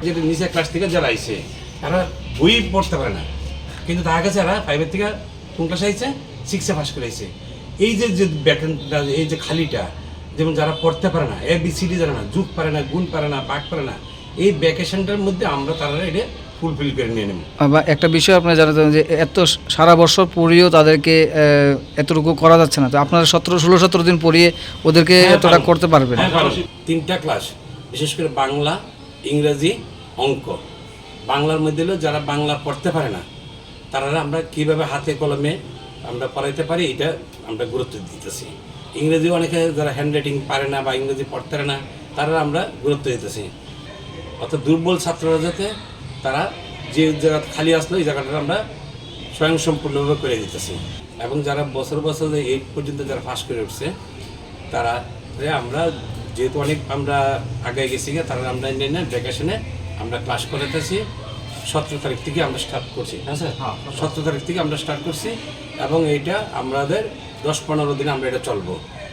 যেটা নিচে ক্লাস থেকে যারা আইছে তারা বই পড়তে পারে না, কিন্তু তার কাছে এরা 5 থেকে কোন ক্লাসে আইছে 6-এ পাস করে আইছে। এই যে যে ব্যাকেন্ডটা, এই যে খালিটা, যেমন যারা পড়তে পারে না, ABCD জানে না, যুগ পারে না, গুণ পারে না, ভাগ পারে না, এই ভ্যাকেশনটার মধ্যে আমরা তারা এটা ফুলফিল করে নিয়ে নেব। বা একটা বিষয় আপনারা জানাতেন যে এত সারা বছর পড়িয়েও তাদেরকে এতটুকু করা যাচ্ছে না, তো আপনারা 16-17 দিন পড়িয়ে ওদেরকে এতটা করতে পারবেন? 3টা ক্লাস, বিশেষ করে বাংলা, ইংরেজি, অঙ্ক। বাংলার মধ্যে হলো যারা বাংলা পড়তে পারে না তারা আমরা কীভাবে হাতে কলমে আমরা পড়াইতে পারি এটা আমরা গুরুত্ব দিতেছি। ইংরেজি অনেকে যারা হ্যান্ড রাইটিং পারে না বা ইংরেজি পড়তে পারে না তারা আমরা গুরুত্ব দিতেছি। অর্থাৎ দুর্বল ছাত্ররা যাতে তারা যে জায়গা খালি আসলো এই জায়গাটা আমরা স্বয়ংসম্পূর্ণভাবে করে দিতেছি। এবং যারা বছর বছর 8 পর্যন্ত যারা পাস করে উঠছে তারা আমরা যেহেতু অনেক আমরা আগে গেছি তারা আমরা ভ্যাকেশনে আমরা ক্লাস করাতেছি। 17 তারিখ থেকে আমরা স্টার্ট করছি। হ্যাঁ স্যার, 17 তারিখ থেকে আমরা স্টার্ট করছি এবং এইটা আমাদের 10-15 দিন আমরা এটা চলবো।